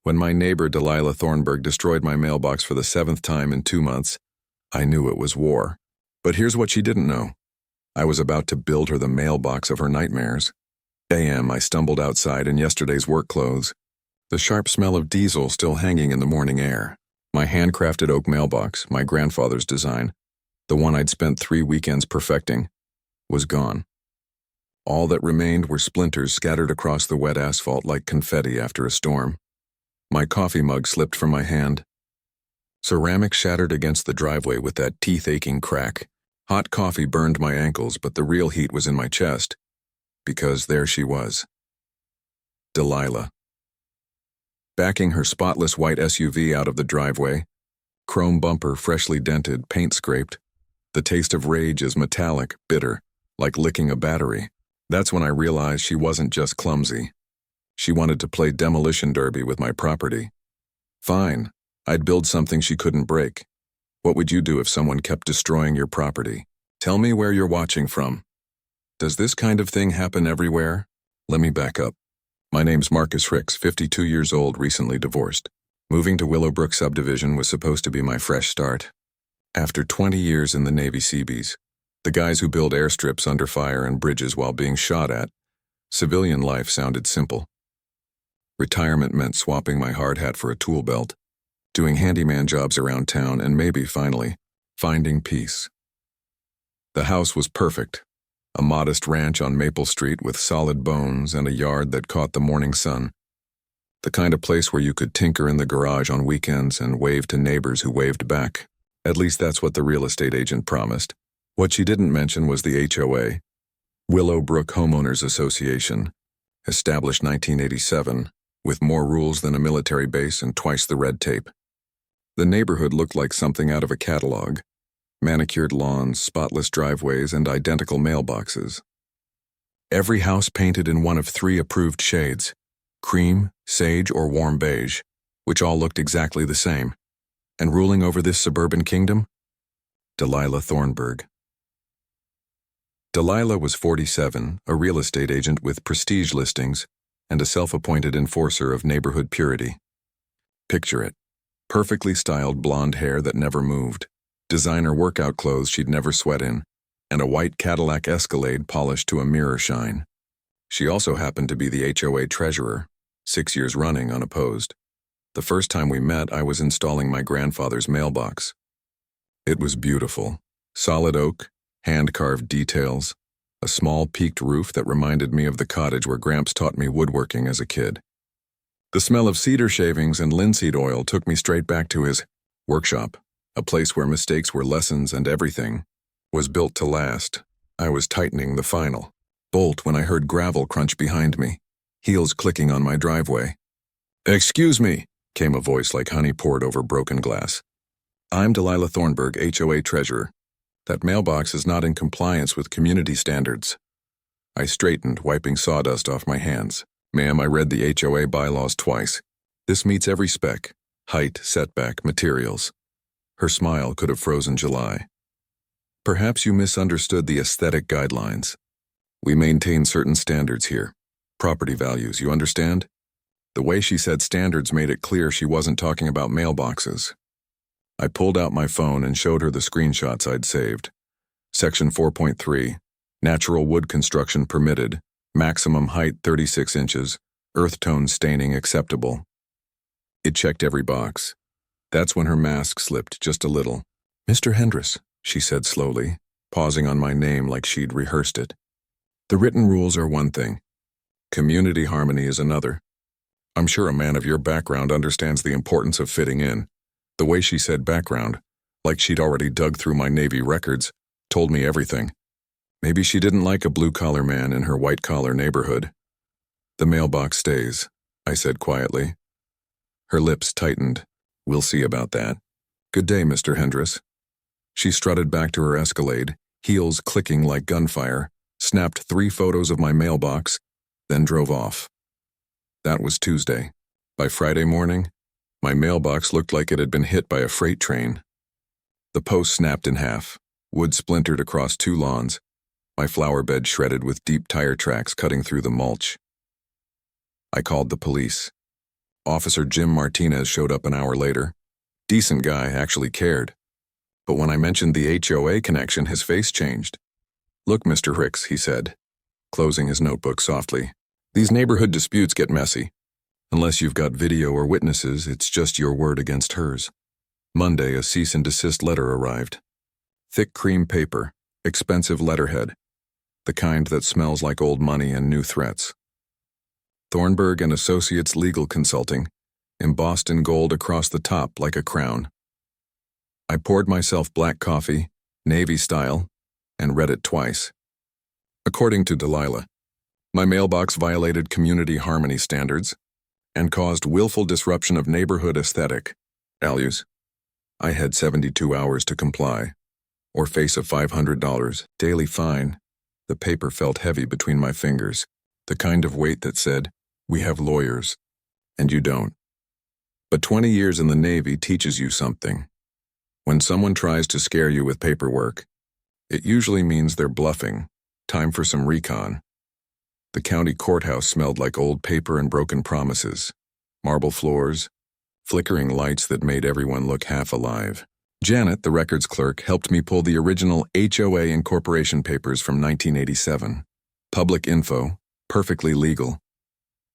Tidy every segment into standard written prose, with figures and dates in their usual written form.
When my neighbor Delilah Thornburg destroyed my mailbox for the seventh time in 2 months, I knew it was war. But here's what she didn't know. I was about to build her the mailbox of her nightmares. A.M. I stumbled outside in yesterday's work clothes, the sharp smell of diesel still hanging in the morning air. My handcrafted oak mailbox, my grandfather's design, the one I'd spent 3 weekends perfecting, was gone. All that remained were splinters scattered across the wet asphalt like confetti after a storm. My coffee mug slipped from my hand. Ceramic shattered against the driveway with that teeth-aching crack. Hot coffee burned my ankles, but the real heat was in my chest, because there she was. Delilah. Backing her spotless white SUV out of the driveway, chrome bumper freshly dented, paint scraped. The taste of rage is metallic, bitter, like licking a battery. That's when I realized she wasn't just clumsy. She wanted to play demolition derby with my property. Fine, I'd build something she couldn't break. What would you do if someone kept destroying your property? Tell me where you're watching from. Does this kind of thing happen everywhere? Let me back up. My name's Marcus Ricks, 52 years old, recently divorced. Moving to Willowbrook subdivision was supposed to be my fresh start. After 20 years in the Navy Seabees, the guys who build airstrips under fire and bridges while being shot at, civilian life sounded simple. Retirement meant swapping my hard hat for a tool belt, doing handyman jobs around town, and maybe, finally, finding peace. The house was perfect. A modest ranch on Maple Street with solid bones and a yard that caught the morning sun. The kind of place where you could tinker in the garage on weekends and wave to neighbors who waved back. At least that's what the real estate agent promised. What she didn't mention was the HOA, Willowbrook Homeowners Association, established 1987, with more rules than a military base and twice the red tape. The neighborhood looked like something out of a catalog. Manicured lawns, spotless driveways, and identical mailboxes. Every house painted in one of 3 approved shades, cream, sage, or warm beige, which all looked exactly the same. And ruling over this suburban kingdom? Delilah Thornburg. Delilah was 47, a real estate agent with prestige listings, and a self-appointed enforcer of neighborhood purity. Picture it. Perfectly styled blonde hair that never moved. Designer workout clothes she'd never sweat in, and a white Cadillac Escalade polished to a mirror shine. She also happened to be the HOA treasurer, 6 years running unopposed. The first time we met, I was installing my grandfather's mailbox. It was beautiful. Solid oak, hand-carved details, a small peaked roof that reminded me of the cottage where Gramps taught me woodworking as a kid. The smell of cedar shavings and linseed oil took me straight back to his workshop. A place where mistakes were lessons and everything was built to last. I was tightening the final bolt when I heard gravel crunch behind me, heels clicking on my driveway. "Excuse me," came a voice like honey poured over broken glass. "I'm Delilah Thornburg, HOA treasurer. That mailbox is not in compliance with community standards." I straightened, wiping sawdust off my hands. "Ma'am, I read the HOA bylaws twice. This meets every spec: height, setback, materials." Her smile could have frozen July. "Perhaps you misunderstood the aesthetic guidelines. We maintain certain standards here. Property values, you understand?" The way she said standards made it clear she wasn't talking about mailboxes. I pulled out my phone and showed her the screenshots I'd saved. Section 4.3, natural wood construction permitted, maximum height 36 inches, earth tone staining acceptable. It checked every box. That's when her mask slipped just a little. "Mr. Hendress," she said slowly, pausing on my name like she'd rehearsed it. "The written rules are one thing. Community harmony is another. I'm sure a man of your background understands the importance of fitting in." The way she said background, like she'd already dug through my Navy records, told me everything. Maybe she didn't like a blue-collar man in her white-collar neighborhood. "The mailbox stays," I said quietly. Her lips tightened. "We'll see about that. Good day, Mr. Hendress." She strutted back to her Escalade, heels clicking like gunfire, snapped 3 photos of my mailbox, then drove off. That was Tuesday. By Friday morning, my mailbox looked like it had been hit by a freight train. The post snapped in half, wood splintered across 2 lawns, my flower bed shredded with deep tire tracks cutting through the mulch. I called the police. Officer Jim Martinez showed up an hour later. Decent guy, actually cared. But when I mentioned the HOA connection, his face changed. "Look, Mr. Hicks," he said, closing his notebook softly. "These neighborhood disputes get messy. Unless you've got video or witnesses, it's just your word against hers." Monday, a cease and desist letter arrived. Thick cream paper, expensive letterhead, the kind that smells like old money and new threats. Thornburg and Associates Legal Consulting, embossed in gold across the top like a crown. I poured myself black coffee, Navy style, and read it twice. According to Delilah, my mailbox violated community harmony standards and caused willful disruption of neighborhood aesthetic values. I had 72 hours to comply, or face a $500 daily fine. The paper felt heavy between my fingers, the kind of weight that said, "We have lawyers, and you don't." But 20 years in the Navy teaches you something. When someone tries to scare you with paperwork, it usually means they're bluffing. Time for some recon. The county courthouse smelled like old paper and broken promises, marble floors, flickering lights that made everyone look half alive. Janet, the records clerk, helped me pull the original HOA incorporation papers from 1987. Public info, perfectly legal.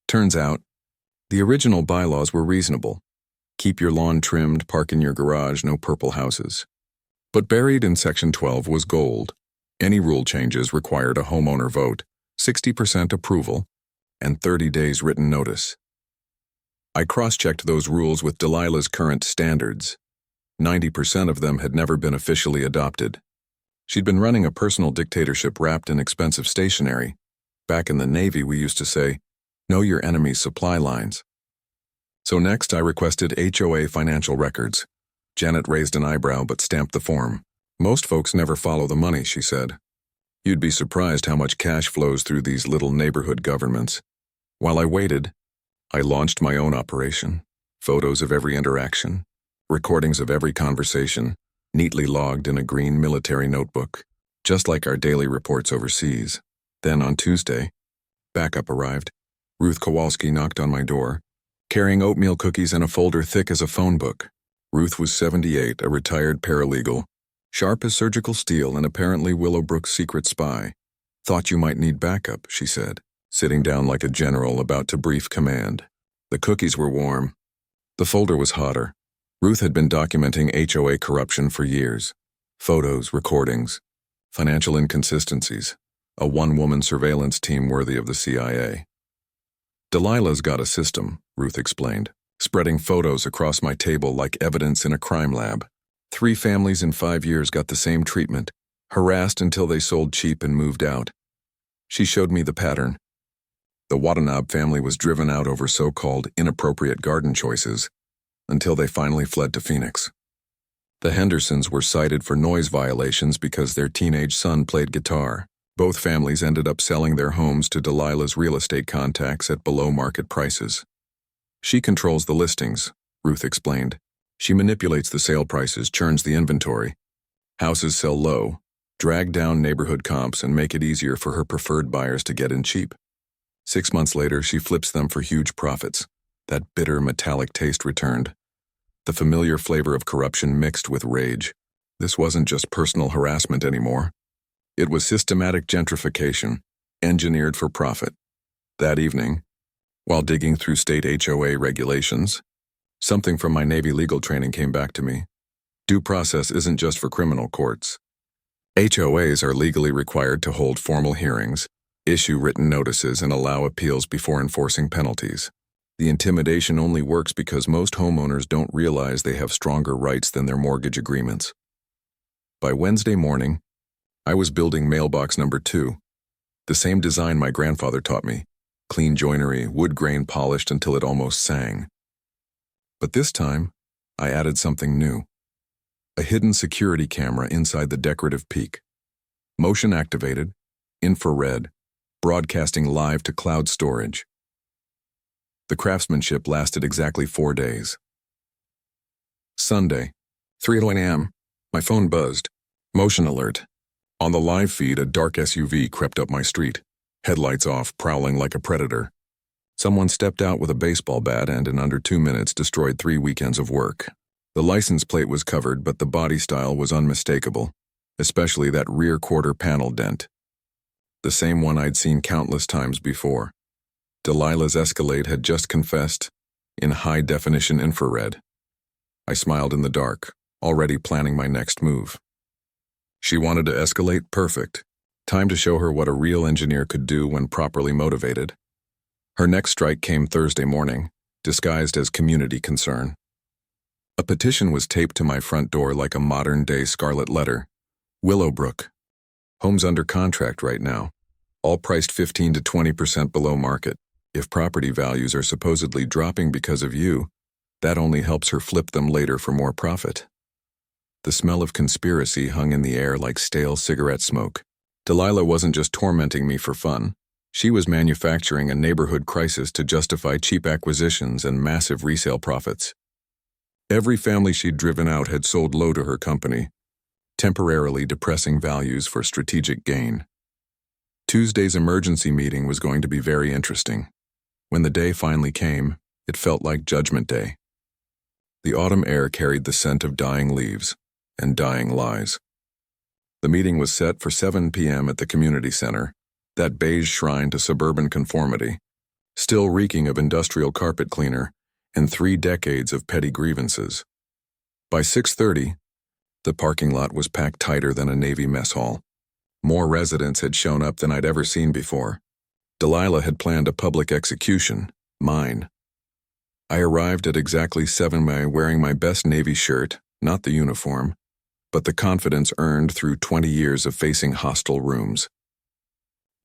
Turns out, the original bylaws were reasonable. Keep your lawn trimmed, park in your garage, no purple houses. But buried in Section 12 was gold. Any rule changes required a homeowner vote, 60% approval, and 30 days written notice. I cross-checked those rules with Delilah's current standards. 90% of them had never been officially adopted. She'd been running a personal dictatorship wrapped in expensive stationery. Back in the Navy, we used to say, "Know your enemy's supply lines." So next, I requested HOA financial records. Janet raised an eyebrow but stamped the form. "Most folks never follow the money," she said. "You'd be surprised how much cash flows through these little neighborhood governments." While I waited, I launched my own operation. Photos of every interaction, recordings of every conversation, neatly logged in a green military notebook, just like our daily reports overseas. Then on Tuesday, backup arrived. Ruth Kowalski knocked on my door, carrying oatmeal cookies and a folder thick as a phone book. Ruth was 78, a retired paralegal, sharp as surgical steel and apparently Willowbrook's secret spy. "Thought you might need backup," she said, sitting down like a general about to brief command. The cookies were warm. The folder was hotter. Ruth had been documenting HOA corruption for years. Photos, recordings, financial inconsistencies, a one-woman surveillance team worthy of the CIA. "Delilah's got a system," Ruth explained, spreading photos across my table like evidence in a crime lab. 3 families in 5 years got the same treatment, harassed until they sold cheap and moved out. She showed me the pattern. The Watanabe family was driven out over so-called inappropriate garden choices until they finally fled to Phoenix. The Hendersons were cited for noise violations because their teenage son played guitar. Both families ended up selling their homes to Delilah's real estate contacts at below-market prices. "She controls the listings," Ruth explained. "She manipulates the sale prices, churns the inventory. Houses sell low, drag down neighborhood comps, and make it easier for her preferred buyers to get in cheap. 6 months later, she flips them for huge profits. That bitter, metallic taste returned. The familiar flavor of corruption mixed with rage. This wasn't just personal harassment anymore. It was systematic gentrification, engineered for profit. That evening, while digging through state HOA regulations, something from my Navy legal training came back to me. Due process isn't just for criminal courts. HOAs are legally required to hold formal hearings, issue written notices, and allow appeals before enforcing penalties. The intimidation only works because most homeowners don't realize they have stronger rights than their mortgage agreements. By Wednesday morning, I was building mailbox number 2, the same design my grandfather taught me, clean joinery, wood grain polished until it almost sang. But this time, I added something new. A hidden security camera inside the decorative peak. Motion activated, infrared, broadcasting live to cloud storage. The craftsmanship lasted exactly 4 days. Sunday, 3:01 a.m., my phone buzzed. Motion alert. On the live feed, a dark SUV crept up my street, headlights off, prowling like a predator. Someone stepped out with a baseball bat and in under 2 minutes destroyed 3 weekends of work. The license plate was covered, but the body style was unmistakable, especially that rear quarter panel dent. The same one I'd seen countless times before. Delilah's Escalade had just confessed, in high-definition infrared. I smiled in the dark, already planning my next move. She wanted to escalate? Perfect. Time to show her what a real engineer could do when properly motivated. Her next strike came Thursday morning, disguised as community concern. A petition was taped to my front door like a modern-day scarlet letter. Willowbrook. Homes under contract right now, all priced 15 to 20% below market. If property values are supposedly dropping because of you, that only helps her flip them later for more profit. The smell of conspiracy hung in the air like stale cigarette smoke. Delilah wasn't just tormenting me for fun. She was manufacturing a neighborhood crisis to justify cheap acquisitions and massive resale profits. Every family she'd driven out had sold low to her company, temporarily depressing values for strategic gain. Tuesday's emergency meeting was going to be very interesting. When the day finally came, it felt like Judgment Day. The autumn air carried the scent of dying leaves and dying lies. The meeting was set for 7 p.m. at the community center, that beige shrine to suburban conformity, still reeking of industrial carpet cleaner and 3 decades of petty grievances. By 6:30, the parking lot was packed tighter than a Navy mess hall. More residents had shown up than I'd ever seen before. Delilah had planned a public execution, mine. I arrived at exactly 7 wearing my best Navy shirt, not the uniform, but the confidence earned through 20 years of facing hostile rooms.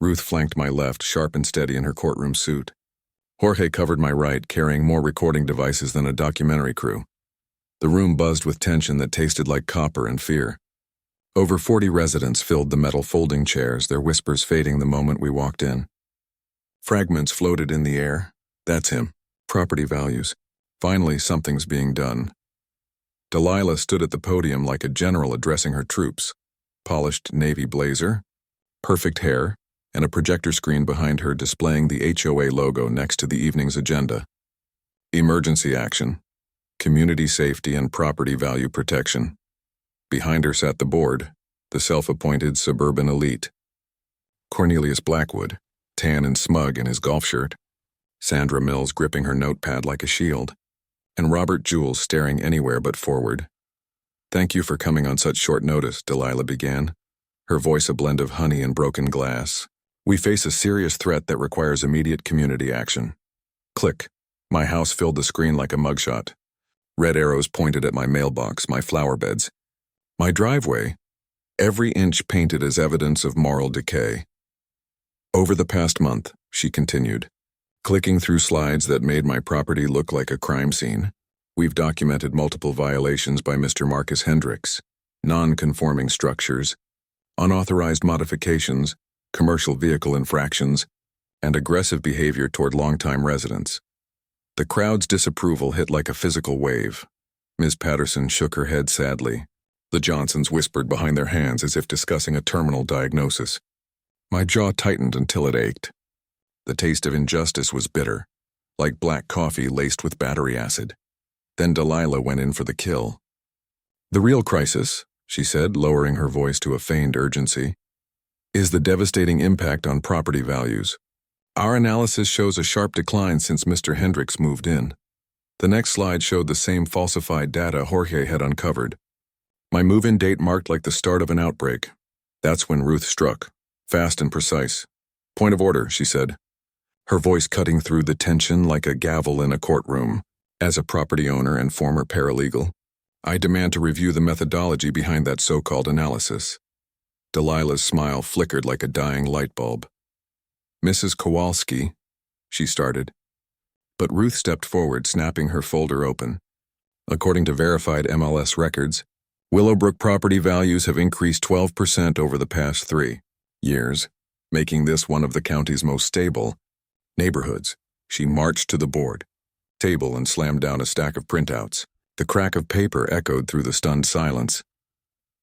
Ruth flanked my left, sharp and steady in her courtroom suit. Jorge covered my right, carrying more recording devices than a documentary crew. The room buzzed with tension that tasted like copper and fear. Over 40 residents filled the metal folding chairs, their whispers fading the moment we walked in. Fragments floated in the air. That's him. Property values. Finally, something's being done. Delilah stood at the podium like a general addressing her troops. Polished navy blazer, perfect hair, and a projector screen behind her displaying the HOA logo next to the evening's agenda. Emergency action, community safety and property value protection. Behind her sat the board, the self-appointed suburban elite. Cornelius Blackwood, tan and smug in his golf shirt. Sandra Mills gripping her notepad like a shield. And Robert Jules staring anywhere but forward. "Thank you for coming on such short notice," Delilah began, her voice a blend of honey and broken glass. "We face a serious threat that requires immediate community action." Click. My house filled the screen like a mugshot. Red arrows pointed at my mailbox, my flower beds. My driveway, every inch painted as evidence of moral decay. "Over the past month," she continued, clicking through slides that made my property look like a crime scene, "we've documented multiple violations by Mr. Marcus Hendricks, non-conforming structures, unauthorized modifications, commercial vehicle infractions, and aggressive behavior toward longtime residents." The crowd's disapproval hit like a physical wave. Ms. Patterson shook her head sadly. The Johnsons whispered behind their hands as if discussing a terminal diagnosis. My jaw tightened until it ached. The taste of injustice was bitter, like black coffee laced with battery acid. Then Delilah went in for the kill. "The real crisis," she said, lowering her voice to a feigned urgency, "is the devastating impact on property values. Our analysis shows a sharp decline since Mr. Hendricks moved in." The next slide showed the same falsified data Jorge had uncovered. My move-in date marked like the start of an outbreak. That's when Ruth struck, fast and precise. "Point of order," she said, her voice cutting through the tension like a gavel in a courtroom. "As a property owner and former paralegal, I demand to review the methodology behind that so-called analysis." Delilah's smile flickered like a dying light bulb. "Mrs. Kowalski," she started. But Ruth stepped forward, snapping her folder open. "According to verified MLS records, Willowbrook property values have increased 12% over the past 3 years, making this one of the county's most stable neighborhoods." She marched to the board table and slammed down a stack of printouts. The crack of paper echoed through the stunned silence.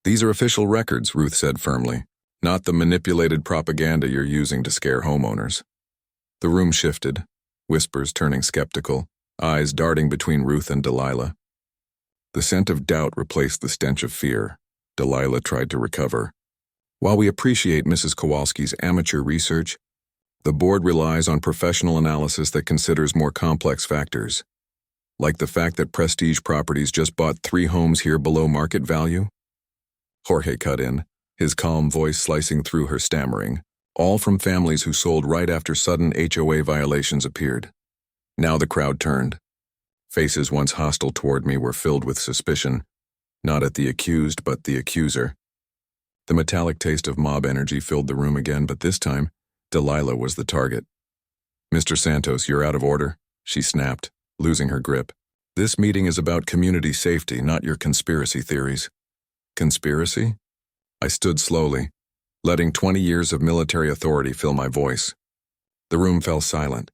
"These are official records," Ruth said firmly, "not the manipulated propaganda you're using to scare homeowners." The room shifted. whispers turning skeptical, eyes darting between Ruth and Delilah. The scent of doubt replaced the stench of fear. Delilah tried to recover. While we appreciate Mrs. Kowalski's amateur research, the board relies on professional analysis that considers more complex factors, like the fact that Prestige Properties just bought 3 homes here below market value. Jorge cut in, his calm voice slicing through her stammering, all from families who sold right after sudden HOA violations appeared. Now the crowd turned. Faces once hostile toward me were filled with suspicion, not at the accused but the accuser. The metallic taste of mob energy filled the room again, but this time, Delilah was the target. "Mr. Santos, you're out of order," she snapped, losing her grip. "This meeting is about community safety, not your conspiracy theories." Conspiracy? I stood slowly, letting 20 years of military authority fill my voice. The room fell silent.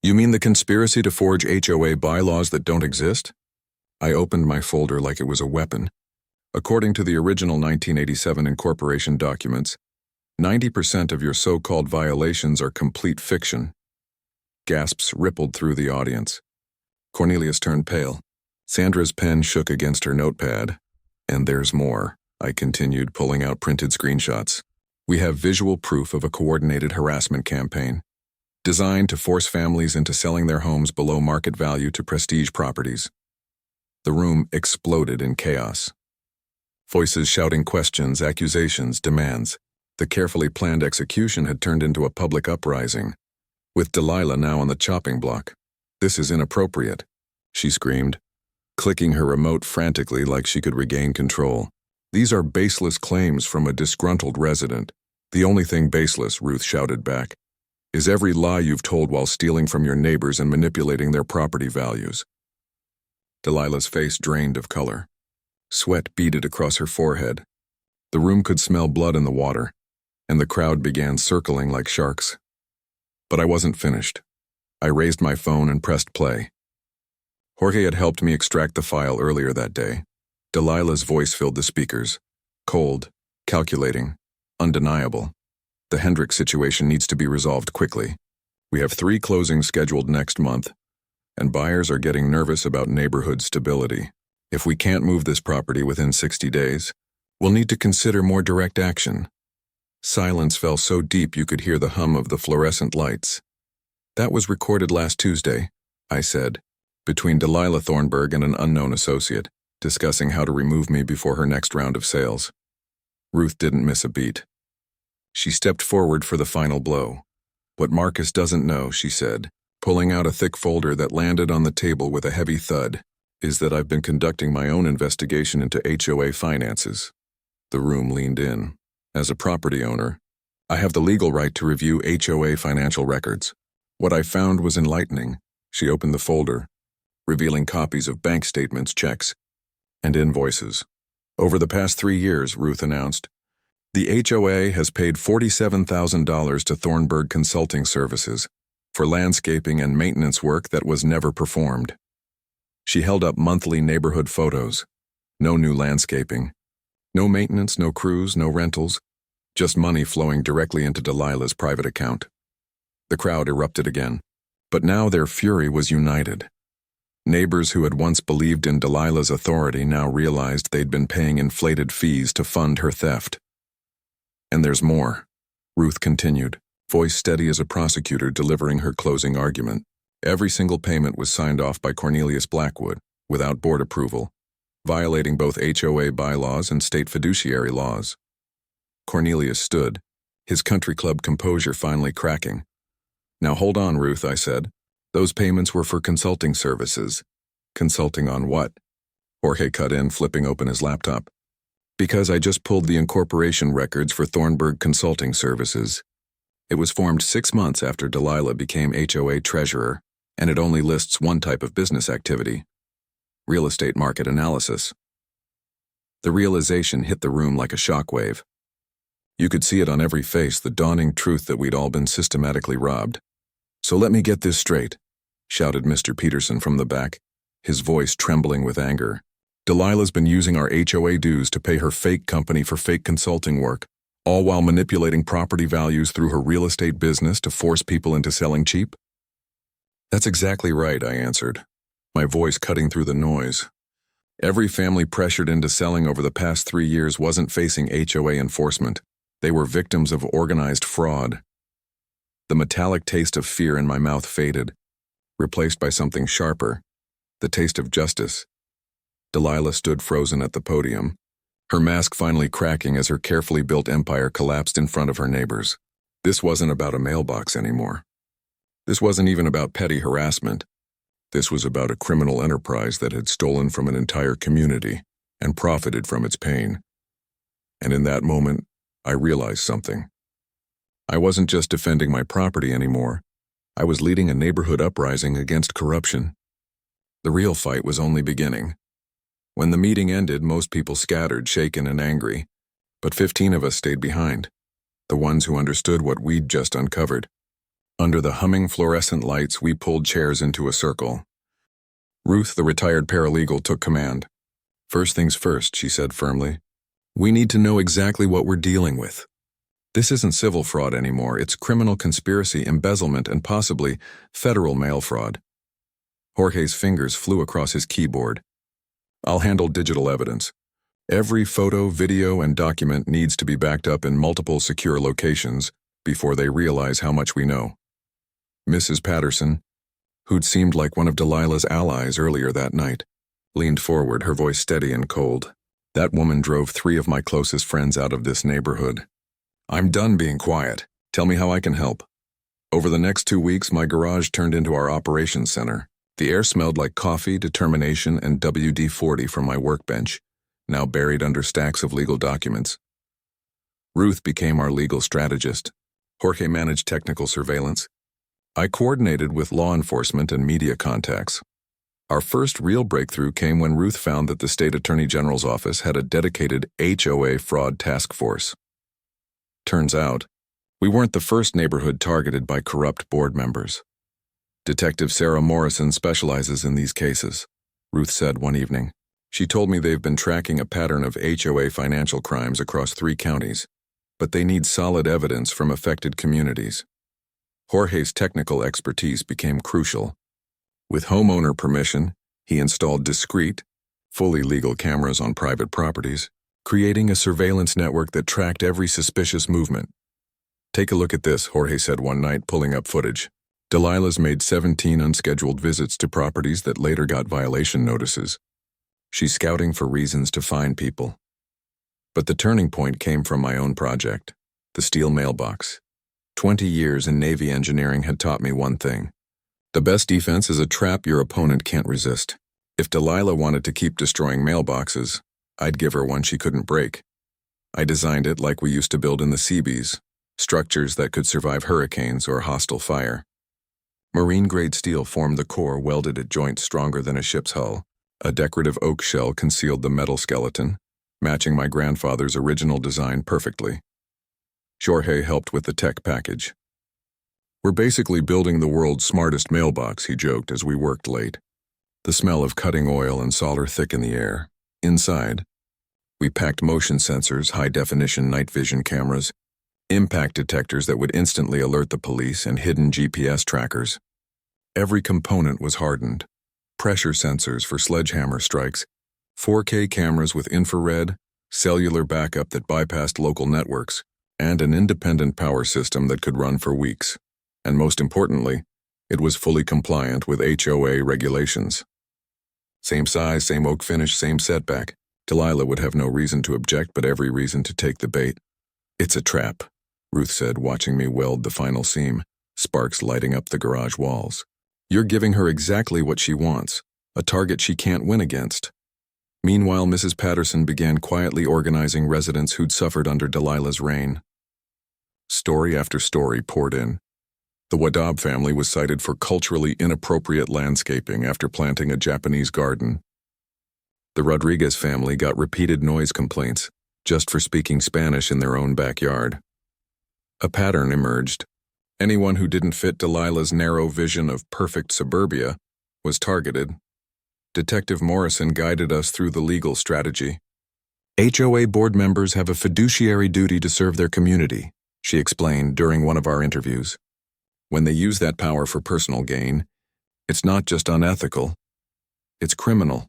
"You mean the conspiracy to forge HOA bylaws that don't exist?" I opened my folder like it was a weapon. According to the original 1987 incorporation documents, 90% of your so-called violations are complete fiction. Gasps rippled through the audience. Cornelius turned pale. Sandra's pen shook against her notepad. "And there's more," I continued, pulling out printed screenshots. "We have visual proof of a coordinated harassment campaign, designed to force families into selling their homes below market value to Prestige Properties." The room exploded in chaos. Voices shouting questions, accusations, demands. The carefully planned execution had turned into a public uprising, with Delilah now on the chopping block. "This is inappropriate," she screamed, clicking her remote frantically like she could regain control. "These are baseless claims from a disgruntled resident." "The only thing baseless," Ruth shouted back, "is every lie you've told while stealing from your neighbors and manipulating their property values." Delilah's face drained of color. Sweat beaded across her forehead. The room could smell blood in the water, and the crowd began circling like sharks. But I wasn't finished. I raised my phone and pressed play. Jorge had helped me extract the file earlier that day. Delilah's voice filled the speakers. Cold, calculating, undeniable. "The Hendricks situation needs to be resolved quickly. We have 3 closings scheduled next month, and buyers are getting nervous about neighborhood stability. If we can't move this property within 60 days, we'll need to consider more direct action." Silence fell so deep you could hear the hum of the fluorescent lights. "That was recorded last Tuesday," I said, between Delilah Thornburg and an unknown associate, discussing how to remove me before her next round of sales. Ruth didn't miss a beat. She stepped forward for the final blow. "What Marcus doesn't know," she said, pulling out a thick folder that landed on the table with a heavy thud, "is that I've been conducting my own investigation into HOA finances." The room leaned in. "As a property owner, I have the legal right to review HOA financial records. What I found was enlightening." She opened the folder, revealing copies of bank statements, checks, and invoices. "Over the past 3 years," Ruth announced, "the HOA has paid $47,000 to Thornburg Consulting Services for landscaping and maintenance work that was never performed." She held up monthly neighborhood photos. No new landscaping. No maintenance, no crews, no rentals. Just money flowing directly into Delilah's private account. The crowd erupted again. But now their fury was united. Neighbors who had once believed in Delilah's authority now realized they'd been paying inflated fees to fund her theft. "And there's more," Ruth continued, voice steady as a prosecutor delivering her closing argument. "Every single payment was signed off by Cornelius Blackwood, without board approval, violating both HOA bylaws and state fiduciary laws." Cornelius stood, his country club composure finally cracking. "Now hold on, Ruth," I said. "Those payments were for consulting services." "Consulting on what?" Jorge cut in, flipping open his laptop. "Because I just pulled the incorporation records for Thornburg Consulting Services. It was formed 6 months after Delilah became HOA treasurer, and it only lists one type of business activity: real estate market analysis." The realization hit the room like a shockwave. You could see it on every face, the dawning truth that we'd all been systematically robbed. "So let me get this straight," shouted Mr. Peterson from the back, his voice trembling with anger. "Delilah's been using our HOA dues to pay her fake company for fake consulting work, all while manipulating property values through her real estate business to force people into selling cheap?" That's exactly right, I answered, my voice cutting through the noise. Every family pressured into selling over the past 3 years wasn't facing HOA enforcement. They were victims of organized fraud. The metallic taste of fear in my mouth faded, replaced by something sharper, the taste of justice. Delilah stood frozen at the podium, her mask finally cracking as her carefully built empire collapsed in front of her neighbors. This wasn't about a mailbox anymore. This wasn't even about petty harassment. This was about a criminal enterprise that had stolen from an entire community and profited from its pain. And in that moment, I realized something. I wasn't just defending my property anymore. I was leading a neighborhood uprising against corruption. The real fight was only beginning. When the meeting ended, most people scattered, shaken and angry, but 15 of us stayed behind, the ones who understood what we'd just uncovered. Under the humming fluorescent lights, we pulled chairs into a circle. Ruth, the retired paralegal, took command. First things first, she said firmly. We need to know exactly what we're dealing with. This isn't civil fraud anymore, it's criminal conspiracy, embezzlement, and possibly federal mail fraud. Jorge's fingers flew across his keyboard. I'll handle digital evidence. Every photo, video, and document needs to be backed up in multiple secure locations before they realize how much we know. Mrs. Patterson, who'd seemed like one of Delilah's allies earlier that night, leaned forward, her voice steady and cold. That woman drove 3 of my closest friends out of this neighborhood. I'm done being quiet. Tell me how I can help. Over the next 2 weeks, my garage turned into our operations center. The air smelled like coffee, determination, and WD-40 from my workbench, now buried under stacks of legal documents. Ruth became our legal strategist. Jorge managed technical surveillance. I coordinated with law enforcement and media contacts. Our first real breakthrough came when Ruth found that the state attorney general's office had a dedicated HOA fraud task force. Turns out, we weren't the first neighborhood targeted by corrupt board members. Detective Sarah Morrison specializes in these cases, Ruth said one evening. She told me they've been tracking a pattern of HOA financial crimes across 3 counties, but they need solid evidence from affected communities. Jorge's technical expertise became crucial. With homeowner permission, he installed discreet, fully legal cameras on private properties, creating a surveillance network that tracked every suspicious movement. Take a look at this, Jorge said one night, pulling up footage. Delilah's made 17 unscheduled visits to properties that later got violation notices. She's scouting for reasons to find people. But the turning point came from my own project, the steel mailbox. 20 years in Navy engineering had taught me one thing. The best defense is a trap your opponent can't resist. If Delilah wanted to keep destroying mailboxes, I'd give her one she couldn't break. I designed it like we used to build in the Seabees, structures that could survive hurricanes or hostile fire. Marine-grade steel formed the core, welded at joints stronger than a ship's hull. A decorative oak shell concealed the metal skeleton, matching my grandfather's original design perfectly. Jorge helped with the tech package. We're basically building the world's smartest mailbox, he joked as we worked late. The smell of cutting oil and solder thick in the air. Inside, we packed motion sensors, high-definition night vision cameras, impact detectors that would instantly alert the police, and hidden GPS trackers. Every component was hardened. Pressure sensors for sledgehammer strikes, 4K cameras with infrared, cellular backup that bypassed local networks, and an independent power system that could run for weeks. And most importantly, it was fully compliant with HOA regulations. Same size, same oak finish, same setback. Delilah would have no reason to object, but every reason to take the bait. It's a trap, Ruth said, watching me weld the final seam, sparks lighting up the garage walls. You're giving her exactly what she wants, a target she can't win against. Meanwhile, Mrs. Patterson began quietly organizing residents who'd suffered under Delilah's reign. Story after story poured in. The Wadab family was cited for culturally inappropriate landscaping after planting a Japanese garden. The Rodriguez family got repeated noise complaints just for speaking Spanish in their own backyard. A pattern emerged. Anyone who didn't fit Delilah's narrow vision of perfect suburbia was targeted. Detective Morrison guided us through the legal strategy. HOA board members have a fiduciary duty to serve their community, she explained during one of our interviews. When they use that power for personal gain, It's not just unethical, it's criminal.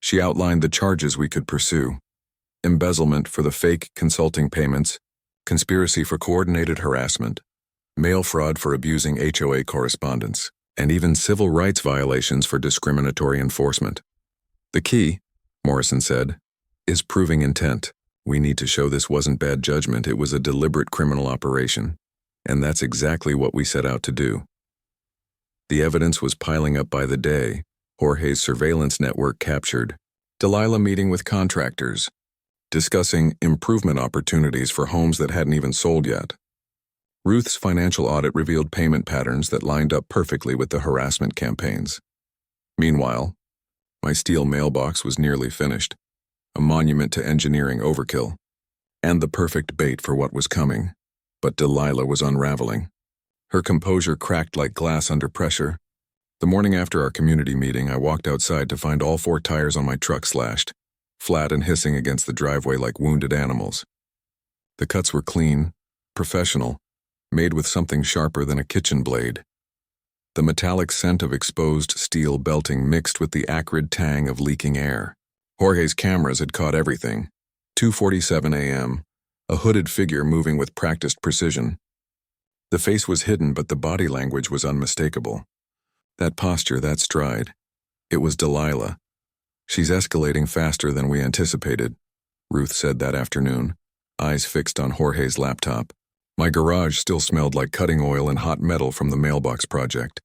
She outlined the charges we could pursue: embezzlement for the fake consulting payments, conspiracy for coordinated harassment, mail fraud for abusing HOA correspondence, and even civil rights violations for discriminatory enforcement. The key, Morrison said, is proving intent. We need to show this wasn't bad judgment, it was a deliberate criminal operation. And that's exactly what we set out to do. The evidence was piling up by the day. Jorge's surveillance network captured Delilah meeting with contractors, discussing improvement opportunities for homes that hadn't even sold yet. Ruth's financial audit revealed payment patterns that lined up perfectly with the harassment campaigns. Meanwhile, my steel mailbox was nearly finished, a monument to engineering overkill, and the perfect bait for what was coming. But Delilah was unraveling. Her composure cracked like glass under pressure. The morning after our community meeting, I walked outside to find all 4 tires on my truck slashed, flat and hissing against the driveway like wounded animals. The cuts were clean, professional, made with something sharper than a kitchen blade. The metallic scent of exposed steel belting mixed with the acrid tang of leaking air. Jorge's cameras had caught everything. 2:47 a.m., a hooded figure moving with practiced precision. The face was hidden, but the body language was unmistakable. That posture, that stride. It was Delilah. She's escalating faster than we anticipated, Ruth said that afternoon, eyes fixed on Jorge's laptop. My garage still smelled like cutting oil and hot metal from the Mailbox project,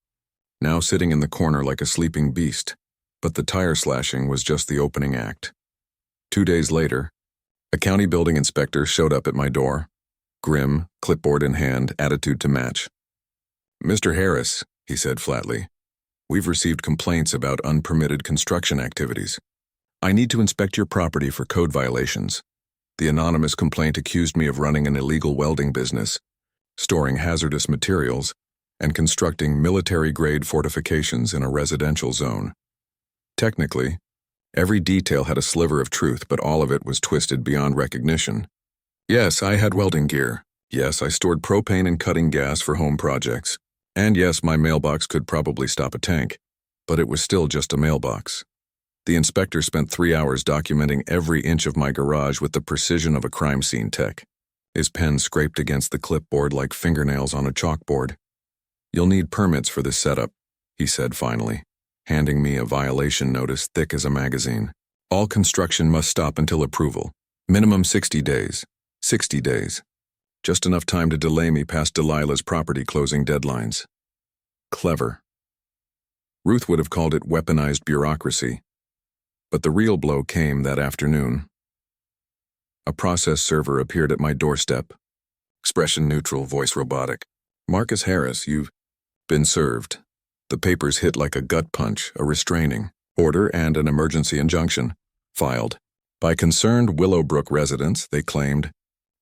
now sitting in the corner like a sleeping beast. But the tire slashing was just the opening act. 2 days later, a county building inspector showed up at my door, grim, clipboard in hand, attitude to match. "Mr. Harris," he said flatly, "we've received complaints about unpermitted construction activities. I need to inspect your property for code violations. The anonymous complaint accused me of running an illegal welding business, storing hazardous materials, and constructing military-grade fortifications in a residential zone. Technically, every detail had a sliver of truth, but all of it was twisted beyond recognition. Yes, I had welding gear. Yes, I stored propane and cutting gas for home projects. And yes, my mailbox could probably stop a tank, but it was still just a mailbox." The inspector spent 3 hours documenting every inch of my garage with the precision of a crime scene tech. His pen scraped against the clipboard like fingernails on a chalkboard. "You'll need permits for this setup," he said finally, handing me a violation notice thick as a magazine. "All construction must stop until approval. Minimum 60 days. 60 days. Just enough time to delay me past Delilah's property closing deadlines." Clever. Ruth would have called it weaponized bureaucracy. But the real blow came that afternoon. A process server appeared at my doorstep. Expression neutral, voice robotic. "Marcus Harris, you've been served." The papers hit like a gut punch, a restraining order and an emergency injunction. Filed by concerned Willowbrook residents, they claimed,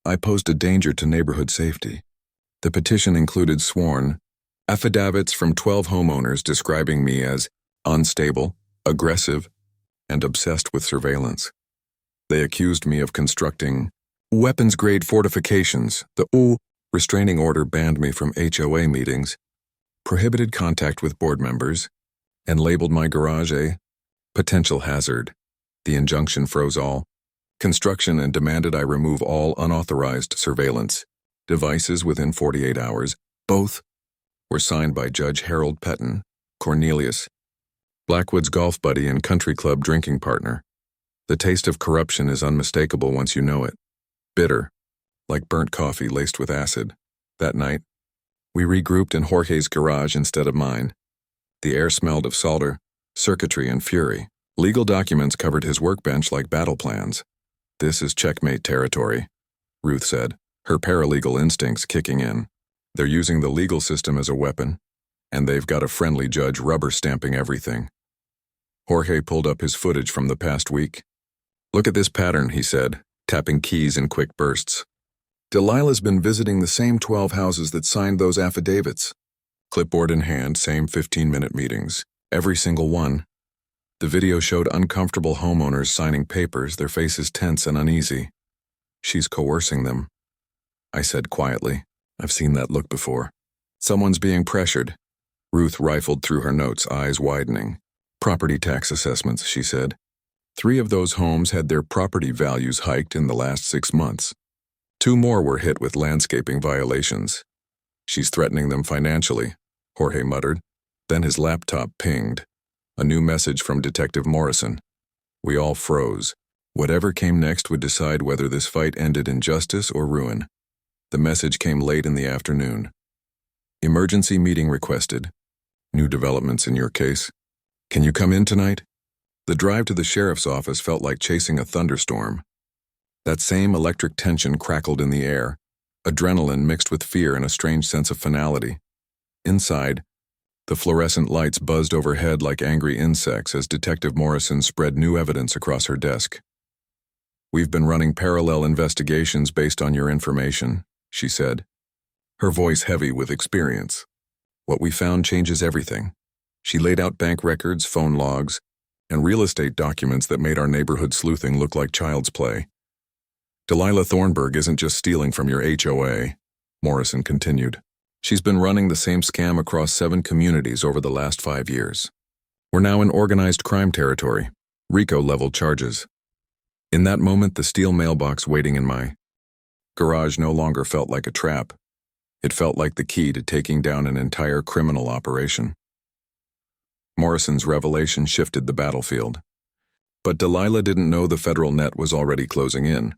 I posed a danger to neighborhood safety. The petition included sworn affidavits from 12 homeowners describing me as unstable, aggressive, and obsessed with surveillance. They accused me of constructing weapons-grade fortifications. The restraining order banned me from HOA meetings, prohibited contact with board members, and labeled my garage a potential hazard. The injunction froze all construction and demanded I remove all unauthorized surveillance devices within 48 hours. Both were signed by Judge Harold Petton, Cornelius, Blackwood's golf buddy and country club drinking partner. The taste of corruption is unmistakable once you know it. Bitter, like burnt coffee laced with acid. That night, we regrouped in Jorge's garage instead of mine. The air smelled of solder, circuitry, and fury. Legal documents covered his workbench like battle plans. "This is checkmate territory," Ruth said, her paralegal instincts kicking in. "They're using the legal system as a weapon, and they've got a friendly judge rubber-stamping everything." Jorge pulled up his footage from the past week. "Look at this pattern," he said, tapping keys in quick bursts. "Delilah's been visiting the same 12 houses that signed those affidavits. Clipboard in hand, same 15-minute meetings. Every single one. The video showed uncomfortable homeowners signing papers, their faces tense and uneasy. She's coercing them," I said quietly. "I've seen that look before. Someone's being pressured. Ruth rifled through her notes, eyes widening. Property tax assessments, she said. 3 of those homes had their property values hiked in the last 6 months. 2 more were hit with landscaping violations. She's threatening them financially, Jorge muttered. Then his laptop pinged. A new message from Detective Morrison. We all froze. Whatever came next would decide whether this fight ended in justice or ruin. The message came late in the afternoon. Emergency meeting requested. New developments in your case. Can you come in tonight? The drive to the sheriff's office felt like chasing a thunderstorm. That same electric tension crackled in the air, adrenaline mixed with fear and a strange sense of finality. Inside, the fluorescent lights buzzed overhead like angry insects as Detective Morrison spread new evidence across her desk. We've been running parallel investigations based on your information, she said, her voice heavy with experience. What we found changes everything. She laid out bank records, phone logs, and real estate documents that made our neighborhood sleuthing look like child's play. Delilah Thornburg isn't just stealing from your HOA, Morrison continued. She's been running the same scam across 7 communities over the last 5 years. We're now in organized crime territory, RICO-level charges. In that moment, the steel mailbox waiting in my garage no longer felt like a trap. It felt like the key to taking down an entire criminal operation. Morrison's revelation shifted the battlefield. But Delilah didn't know the federal net was already closing in,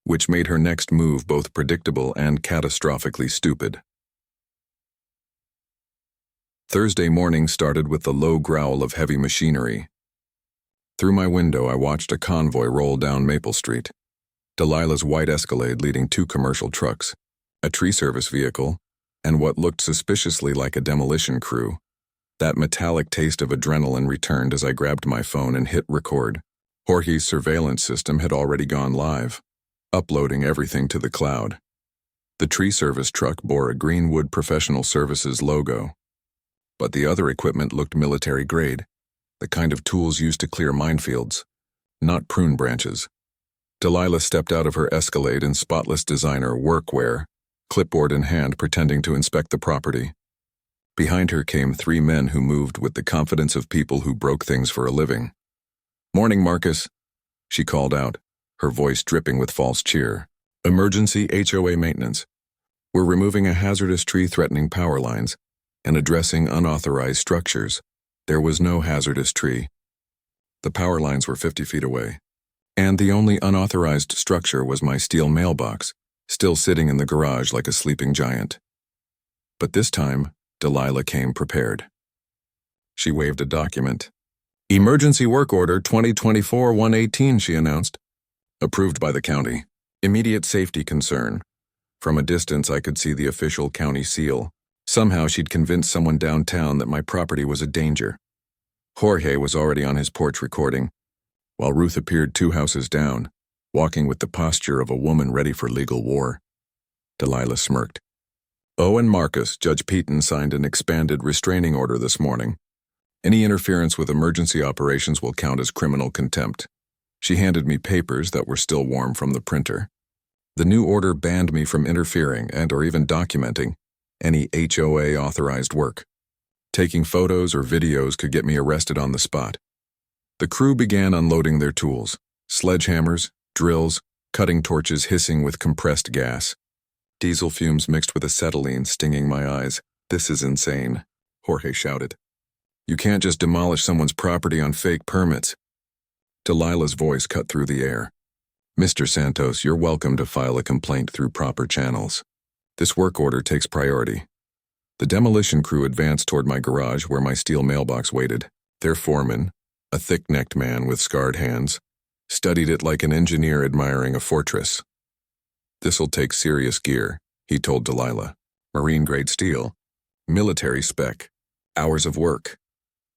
which made her next move both predictable and catastrophically stupid. Thursday morning started with the low growl of heavy machinery. Through my window, I watched a convoy roll down Maple Street. Delilah's white Escalade leading 2 commercial trucks, a tree service vehicle, and what looked suspiciously like a demolition crew. That metallic taste of adrenaline returned as I grabbed my phone and hit record. Jorge's surveillance system had already gone live, uploading everything to the cloud. The tree service truck bore a Greenwood Professional Services logo, but the other equipment looked military-grade, the kind of tools used to clear minefields, not prune branches. Delilah stepped out of her Escalade in spotless designer workwear, clipboard in hand, pretending to inspect the property. Behind her came 3 men who moved with the confidence of people who broke things for a living. "Morning, Marcus," she called out, her voice dripping with false cheer. "Emergency HOA maintenance. We're removing a hazardous tree threatening power lines and addressing unauthorized structures." There was no hazardous tree. The power lines were 50 feet away, and the only unauthorized structure was my steel mailbox, still sitting in the garage like a sleeping giant. But this time, Delilah came prepared. She waved a document. "Emergency Work Order 2024-118, she announced. "Approved by the county. Immediate safety concern." From a distance, I could see the official county seal. Somehow she'd convinced someone downtown that my property was a danger. Jorge was already on his porch recording, while Ruth appeared 2 houses down, walking with the posture of a woman ready for legal war. Delilah smirked. "Owen Marcus, Judge Peaton signed an expanded restraining order this morning. Any interference with emergency operations will count as criminal contempt." She handed me papers that were still warm from the printer. The new order banned me from interfering and or even documenting any HOA-authorized work. Taking photos or videos could get me arrested on the spot. The crew began unloading their tools, sledgehammers, drills, cutting torches hissing with compressed gas. Diesel fumes mixed with acetylene stinging my eyes. "This is insane," Jorge shouted. "You can't just demolish someone's property on fake permits." Delilah's voice cut through the air. "Mr. Santos, you're welcome to file a complaint through proper channels. This work order takes priority." The demolition crew advanced toward my garage where my steel mailbox waited. Their foreman, a thick-necked man with scarred hands, studied it like an engineer admiring a fortress. "This'll take serious gear," he told Delilah. "Marine-grade steel, military spec, hours of work."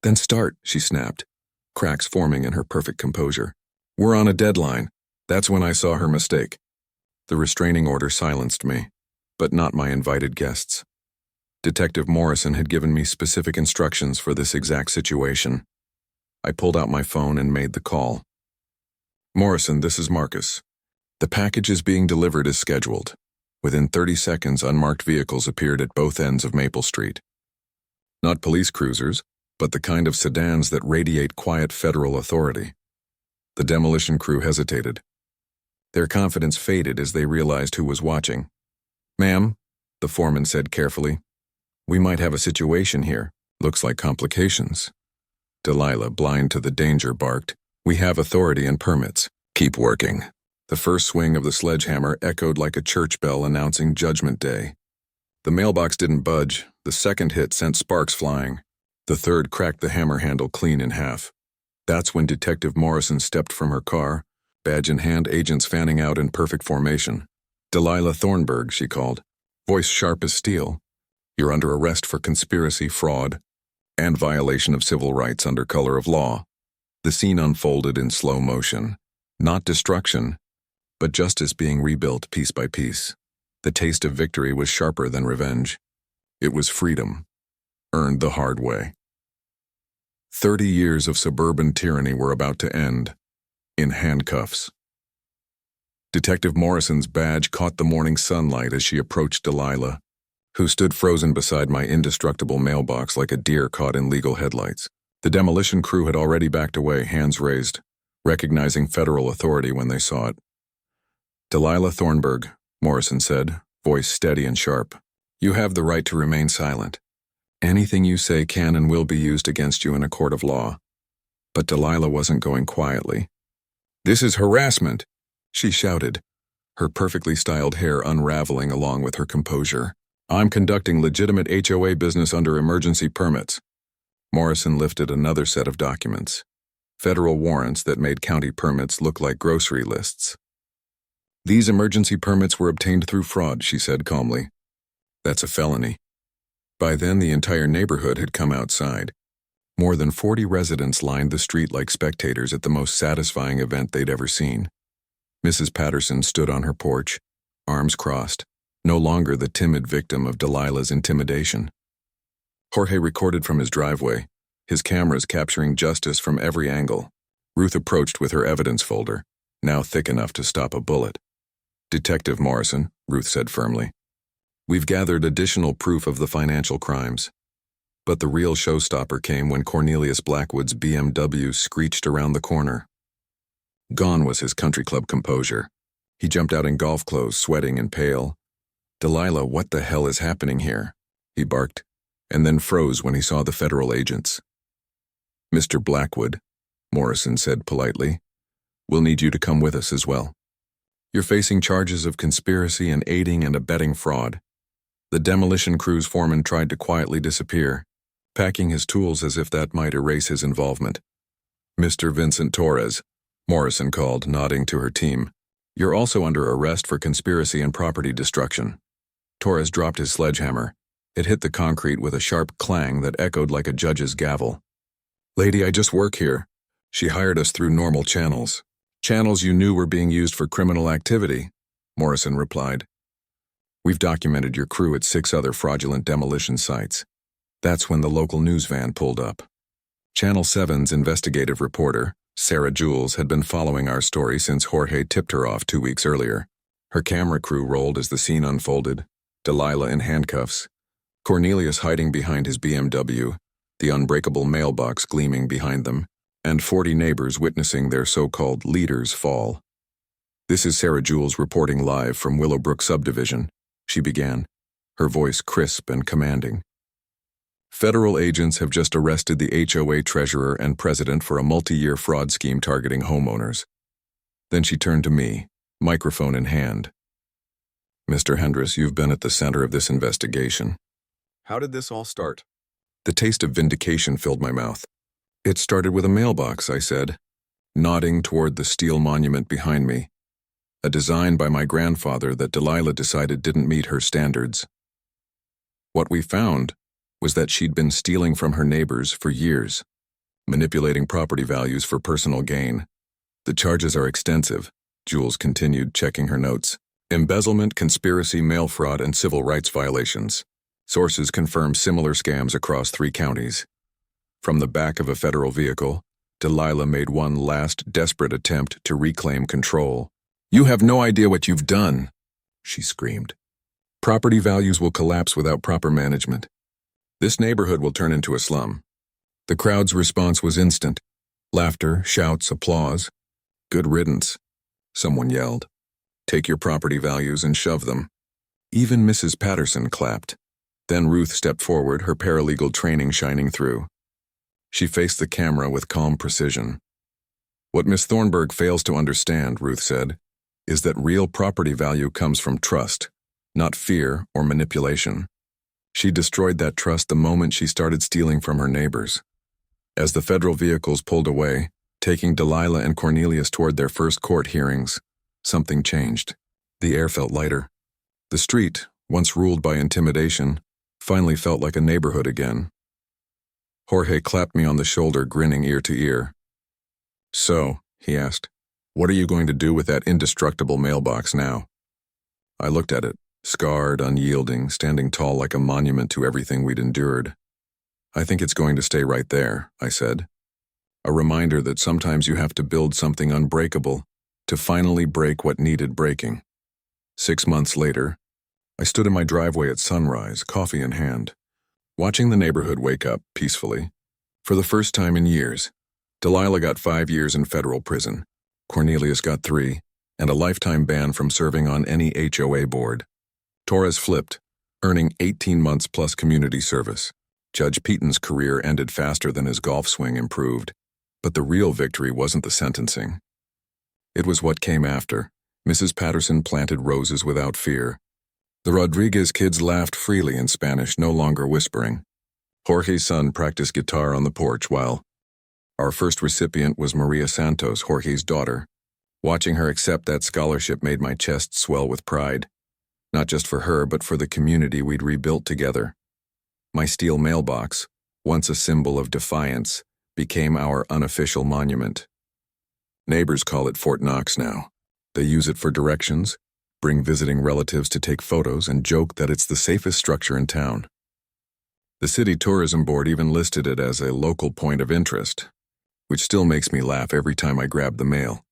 "Then start," she snapped, cracks forming in her perfect composure. "We're on a deadline." That's when I saw her mistake. The restraining order silenced me, but not my invited guests. Detective Morrison had given me specific instructions for this exact situation. I pulled out my phone and made the call. "Morrison, this is Marcus. The package is being delivered as scheduled." Within 30 seconds, unmarked vehicles appeared at both ends of Maple Street. Not police cruisers, but the kind of sedans that radiate quiet federal authority. The demolition crew hesitated. Their confidence faded as they realized who was watching. "Ma'am," the foreman said carefully, "we might have a situation here. Looks like complications." Delilah, blind to the danger, barked, "We have authority and permits. Keep working." The first swing of the sledgehammer echoed like a church bell announcing Judgment Day. The mailbox didn't budge. The second hit sent sparks flying. The third cracked the hammer handle clean in half. That's when Detective Morrison stepped from her car, badge in hand, agents fanning out in perfect formation. "Delilah Thornburg," she called, voice sharp as steel. "You're under arrest for conspiracy, fraud, and violation of civil rights under color of law." The scene unfolded in slow motion. Not destruction, but justice being rebuilt piece by piece. The taste of victory was sharper than revenge. It was freedom, earned the hard way. 30 years of suburban tyranny were about to end, in handcuffs. Detective Morrison's badge caught the morning sunlight as she approached Delilah, who stood frozen beside my indestructible mailbox like a deer caught in legal headlights. The demolition crew had already backed away, hands raised, recognizing federal authority when they saw it. "Delilah Thornburg," Morrison said, voice steady and sharp, "you have the right to remain silent. Anything you say can and will be used against you in a court of law." But Delilah wasn't going quietly. "This is harassment," she shouted, her perfectly styled hair unraveling along with her composure. "I'm conducting legitimate HOA business under emergency permits." Morrison lifted another set of documents, federal warrants that made county permits look like grocery lists. "These emergency permits were obtained through fraud," she said calmly. "That's a felony." By then, the entire neighborhood had come outside. More than 40 residents lined the street like spectators at the most satisfying event they'd ever seen. Mrs. Patterson stood on her porch, arms crossed, no longer the timid victim of Delilah's intimidation. Jorge recorded from his driveway, his cameras capturing justice from every angle. Ruth approached with her evidence folder, now thick enough to stop a bullet. "Detective Morrison," Ruth said firmly, "we've gathered additional proof of the financial crimes." But the real showstopper came when Cornelius Blackwood's BMW screeched around the corner. Gone was his country club composure. He jumped out in golf clothes, sweating and pale. "Delilah, what the hell is happening here?" he barked, and then froze when he saw the federal agents. "Mr. Blackwood," Morrison said politely, "we'll need you to come with us as well. You're facing charges of conspiracy and aiding and abetting fraud." The demolition crew's foreman tried to quietly disappear, packing his tools as if that might erase his involvement. "Mr. Vincent Torres," Morrison called, nodding to her team, "you're also under arrest for conspiracy and property destruction." Torres dropped his sledgehammer. It hit the concrete with a sharp clang that echoed like a judge's gavel. "Lady, I just work here. She hired us through normal channels. Channels you knew were being used for criminal activity," Morrison replied. "We've documented your crew at 6 other fraudulent demolition sites." That's when the local news van pulled up. Channel 7's investigative reporter, Sarah Jules, had been following our story since Jorge tipped her off 2 weeks earlier. Her camera crew rolled as the scene unfolded, Delilah in handcuffs, Cornelius hiding behind his BMW, the unbreakable mailbox gleaming behind them, and 40 neighbors witnessing their so-called leader's fall. "This is Sarah Jules reporting live from Willowbrook subdivision," she began, her voice crisp and commanding. "Federal agents have just arrested the HOA treasurer and president for a multi-year fraud scheme targeting homeowners." Then she turned to me, microphone in hand. "Mr. Hendricks, you've been at the center of this investigation. How did this all start?" The taste of vindication filled my mouth. "It started with a mailbox," I said, nodding toward the steel monument behind me, a design by my grandfather that Delilah decided didn't meet her standards. What we found was that she'd been stealing from her neighbors for years, manipulating property values for personal gain. "The charges are extensive," Jules continued, checking her notes. "Embezzlement, conspiracy, mail fraud, and civil rights violations. Sources confirm similar scams across 3 counties. From the back of a federal vehicle, Delilah made one last desperate attempt to reclaim control. "You have no idea what you've done," she screamed. "Property values will collapse without proper management. This neighborhood will turn into a slum. The crowd's response was instant. Laughter, shouts, applause. Good riddance, someone yelled. Take your property values and shove them. Even Mrs. Patterson clapped. Then Ruth stepped forward, her paralegal training shining through. She faced the camera with calm precision. What Miss Thornburg fails to understand, Ruth said, is that real property value comes from trust, not fear or manipulation. She destroyed that trust the moment she started stealing from her neighbors. As the federal vehicles pulled away, taking Delilah and Cornelius toward their first court hearings, something changed. The air felt lighter. The street, once ruled by intimidation, finally felt like a neighborhood again. Jorge clapped me on the shoulder, grinning ear to ear. So, he asked, what are you going to do with that indestructible mailbox now? I looked at it, scarred, unyielding, standing tall like a monument to everything we'd endured. I think it's going to stay right there, I said. A reminder that sometimes you have to build something unbreakable to finally break what needed breaking. 6 months later, I stood in my driveway at sunrise, coffee in hand, watching the neighborhood wake up peacefully. For the first time in years, Delilah got 5 years in federal prison, Cornelius got 3, and a lifetime ban from serving on any HOA board. Torres flipped, earning 18 months plus community service. Judge Peaton's career ended faster than his golf swing improved, but the real victory wasn't the sentencing. It was what came after. Mrs. Patterson planted roses without fear. The Rodriguez kids laughed freely in Spanish, no longer whispering. Jorge's son practiced guitar on the porch while our first recipient was Maria Santos, Jorge's daughter. Watching her accept that scholarship made my chest swell with pride. Not just for her, but for the community we'd rebuilt together. My steel mailbox, once a symbol of defiance, became our unofficial monument. Neighbors call it Fort Knox now. They use it for directions, bring visiting relatives to take photos, and joke that it's the safest structure in town. The city tourism board even listed it as a local point of interest, which still makes me laugh every time I grab the mail.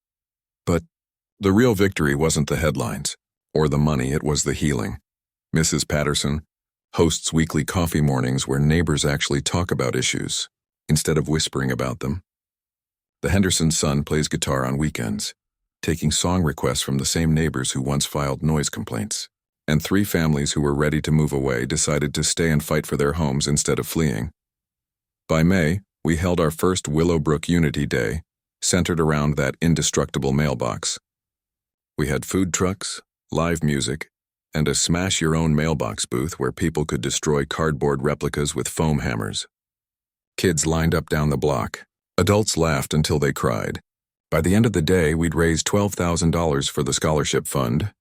But the real victory wasn't the headlines or the money, it was the healing. Mrs. Patterson hosts weekly coffee mornings where neighbors actually talk about issues instead of whispering about them. The Henderson's son plays guitar on weekends, taking song requests from the same neighbors who once filed noise complaints. And 3 families who were ready to move away decided to stay and fight for their homes instead of fleeing. By May, we held our first Willowbrook Unity Day, centered around that indestructible mailbox. We had food trucks, live music, and a smash-your-own mailbox booth where people could destroy cardboard replicas with foam hammers. Kids lined up down the block. Adults laughed until they cried. By the end of the day, we'd raised $12,000 for the scholarship fund